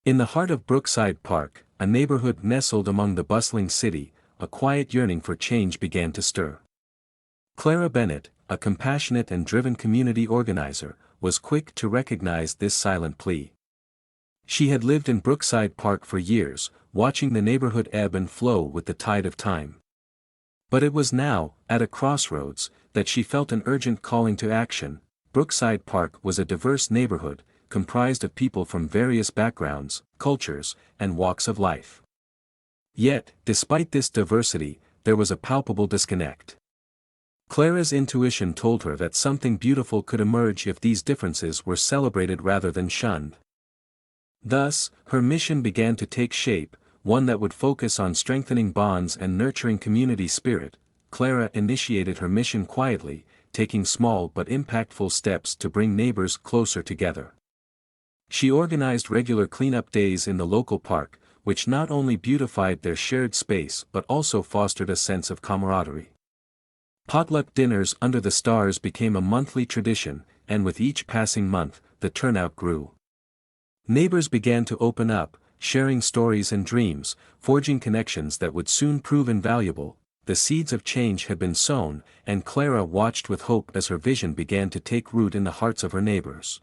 In the heart of Brookside Park, a neighborhood nestled among the bustling city, a quiet yearning for change began to stir. Clara Bennett, a compassionate and driven community organizer, was quick to recognize this silent plea. She had lived in Brookside Park for years, watching the neighborhood ebb and flow with the tide of time. But it was now, at a crossroads, that she felt an urgent calling to action. Brookside Park was a diverse neighborhood, comprised of people from various backgrounds, cultures, and walks of life. Yet, despite this diversity, there was a palpable disconnect. Clara's intuition told her that something beautiful could emerge if these differences were celebrated rather than shunned. Thus, her mission began to take shape, one that would focus on strengthening bonds and nurturing community spirit. Clara initiated her mission quietly, taking small but impactful steps to bring neighbors closer together. She organized regular cleanup days in the local park, which not only beautified their shared space but also fostered a sense of camaraderie. Potluck dinners under the stars became a monthly tradition, and with each passing month, the turnout grew. Neighbors began to open up, sharing stories and dreams, forging connections that would soon prove invaluable. The seeds of change had been sown, and Clara watched with hope as her vision began to take root in the hearts of her neighbors.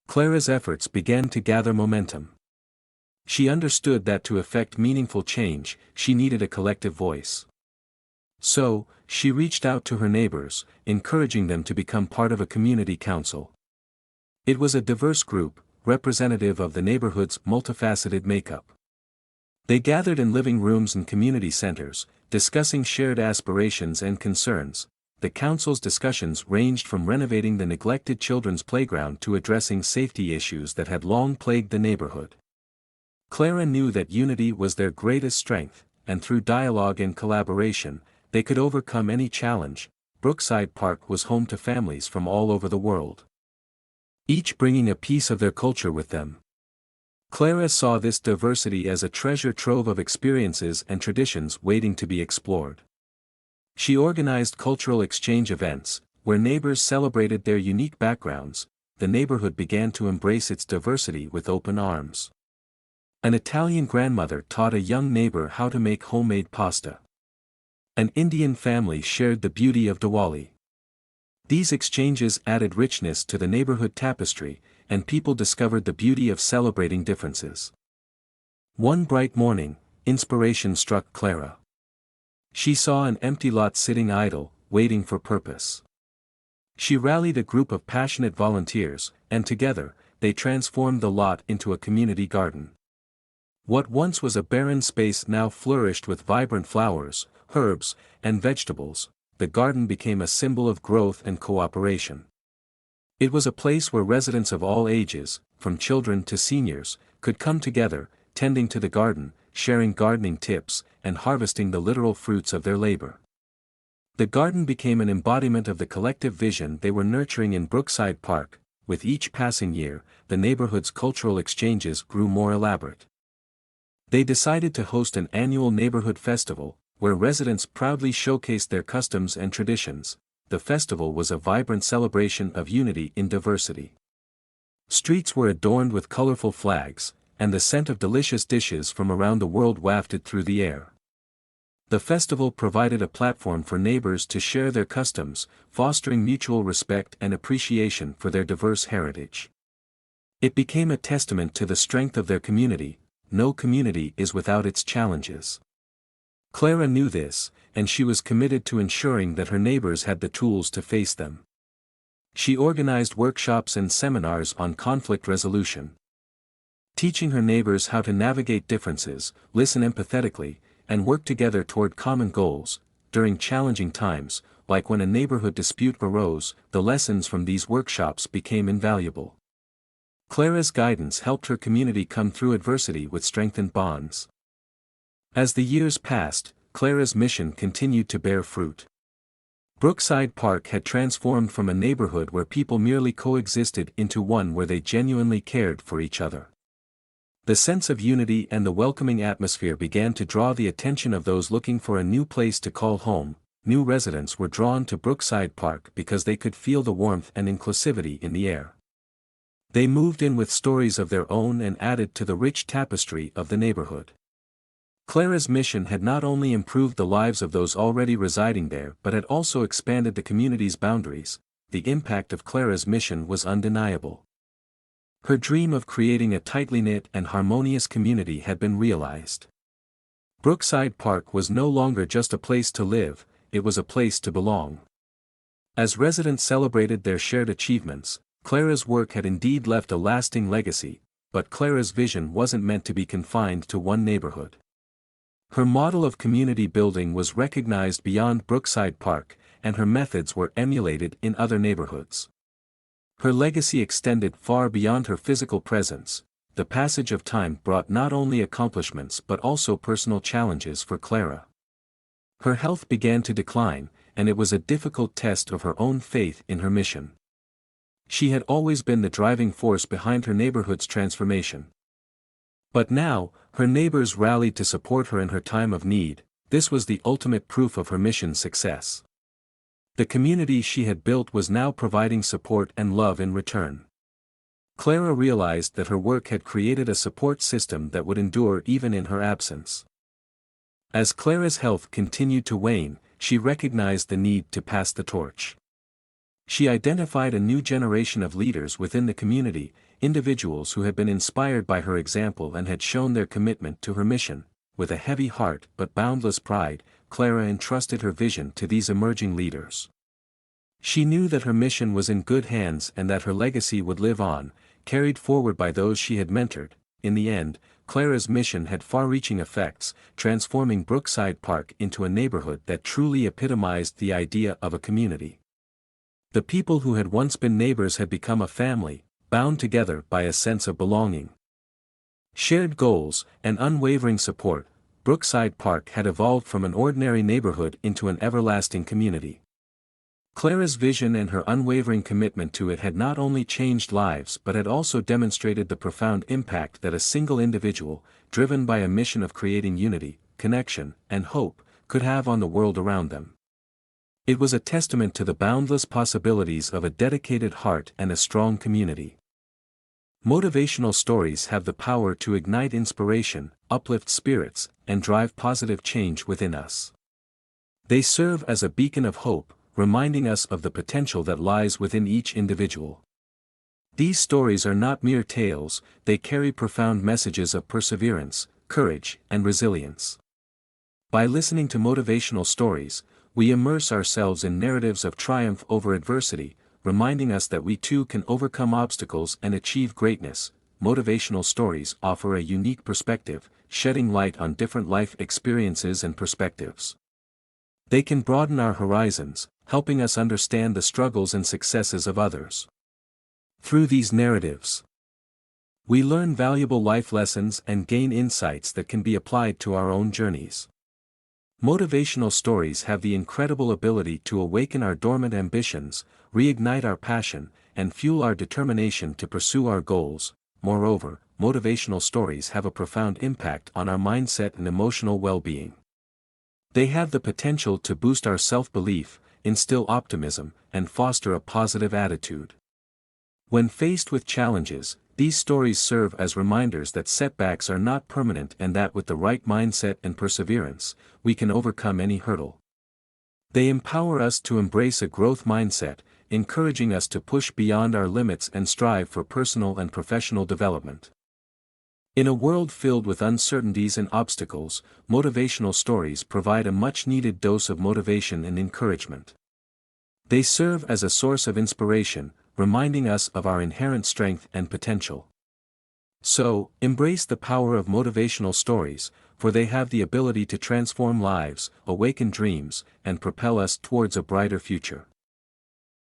Clara's efforts began to gather momentum. She understood that to effect meaningful change, she needed a collective voice. So, she reached out to her neighbors, encouraging them to become part of a community council. It was a diverse group, representative of the neighborhood's multifaceted makeup. They gathered in living rooms and community centers, discussing shared aspirations and concerns. The council's discussions ranged from renovating the neglected children's playground to addressing safety issues that had long plagued the neighborhood. Clara knew that unity was their greatest strength, and through dialogue and collaboration, they could overcome any challenge. Brookside Park was home to families from all over the world, each bringing a piece of their culture with them. Clara saw this diversity as a treasure trove of experiences and traditions waiting to be explored. She organized cultural exchange events, where neighbors celebrated their unique backgrounds. The neighborhood began to embrace its diversity with open arms. An Italian grandmother taught a young neighbor how to make homemade pasta. An Indian family shared the beauty of Diwali. These exchanges added richness to the neighborhood tapestry, and people discovered the beauty of celebrating differences. One bright morning, inspiration struck Clara. She saw an empty lot sitting idle, waiting for purpose. She rallied a group of passionate volunteers, and together, they transformed the lot into a community garden. What once was a barren space now flourished with vibrant flowers, herbs, and vegetables. The garden became a symbol of growth and cooperation. It was a place where residents of all ages, from children to seniors, could come together, tending to the garden, sharing gardening tips, and harvesting the literal fruits of their labor. The garden became an embodiment of the collective vision they were nurturing in Brookside Park. With each passing year, the neighborhood's cultural exchanges grew more elaborate. They decided to host an annual neighborhood festival, where residents proudly showcased their customs and traditions. The festival was a vibrant celebration of unity in diversity. Streets were adorned with colorful flags, and the scent of delicious dishes from around the world wafted through the air. The festival provided a platform for neighbors to share their customs, fostering mutual respect and appreciation for their diverse heritage. It became a testament to the strength of their community. No community is without its challenges. Clara knew this, and she was committed to ensuring that her neighbors had the tools to face them. She organized workshops and seminars on conflict resolution, teaching her neighbors how to navigate differences, listen empathetically, and work together toward common goals. During challenging times, like when a neighborhood dispute arose, the lessons from these workshops became invaluable. Clara's guidance helped her community come through adversity with strengthened bonds. As the years passed, Clara's mission continued to bear fruit. Brookside Park had transformed from a neighborhood where people merely coexisted into one where they genuinely cared for each other. The sense of unity and the welcoming atmosphere began to draw the attention of those looking for a new place to call home. New residents were drawn to Brookside Park because they could feel the warmth and inclusivity in the air. They moved in with stories of their own and added to the rich tapestry of the neighborhood. Clara's mission had not only improved the lives of those already residing there but had also expanded the community's boundaries. The impact of Clara's mission was undeniable. Her dream of creating a tightly knit and harmonious community had been realized. Brookside Park was no longer just a place to live, it was a place to belong. As residents celebrated their shared achievements, Clara's work had indeed left a lasting legacy, but Clara's vision wasn't meant to be confined to one neighborhood. Her model of community building was recognized beyond Brookside Park, and her methods were emulated in other neighborhoods. Her legacy extended far beyond her physical presence. The passage of time brought not only accomplishments but also personal challenges for Clara. Her health began to decline, and it was a difficult test of her own faith in her mission. She had always been the driving force behind her neighborhood's transformation. But now, her neighbors rallied to support her in her time of need. This was the ultimate proof of her mission's success. The community she had built was now providing support and love in return. Clara realized that her work had created a support system that would endure even in her absence. As Clara's health continued to wane, she recognized the need to pass the torch. She identified a new generation of leaders within the community, individuals who had been inspired by her example and had shown their commitment to her mission. With a heavy heart but boundless pride, Clara entrusted her vision to these emerging leaders. She knew that her mission was in good hands and that her legacy would live on, carried forward by those she had mentored. In the end, Clara's mission had far-reaching effects, transforming Brookside Park into a neighborhood that truly epitomized the idea of a community. The people who had once been neighbors had become a family, bound together by a sense of belonging. Shared goals and unwavering support, Brookside Park had evolved from an ordinary neighborhood into an everlasting community. Clara's vision and her unwavering commitment to it had not only changed lives but had also demonstrated the profound impact that a single individual, driven by a mission of creating unity, connection, and hope, could have on the world around them. It was a testament to the boundless possibilities of a dedicated heart and a strong community. Motivational stories have the power to ignite inspiration, uplift spirits, and drive positive change within us. They serve as a beacon of hope, reminding us of the potential that lies within each individual. These stories are not mere tales, they carry profound messages of perseverance, courage, and resilience. By listening to motivational stories, we immerse ourselves in narratives of triumph over adversity, reminding us that we too can overcome obstacles and achieve greatness. Motivational stories offer a unique perspective, shedding light on different life experiences and perspectives. They can broaden our horizons, helping us understand the struggles and successes of others. Through these narratives, we learn valuable life lessons and gain insights that can be applied to our own journeys. Motivational stories have the incredible ability to awaken our dormant ambitions, reignite our passion, and fuel our determination to pursue our goals. Moreover, motivational stories have a profound impact on our mindset and emotional well-being. They have the potential to boost our self-belief, instill optimism, and foster a positive attitude. When faced with challenges, these stories serve as reminders that setbacks are not permanent and that with the right mindset and perseverance, we can overcome any hurdle. They empower us to embrace a growth mindset, encouraging us to push beyond our limits and strive for personal and professional development. In a world filled with uncertainties and obstacles, motivational stories provide a much-needed dose of motivation and encouragement. They serve as a source of inspiration, reminding us of our inherent strength and potential. So, embrace the power of motivational stories, for they have the ability to transform lives, awaken dreams, and propel us towards a brighter future.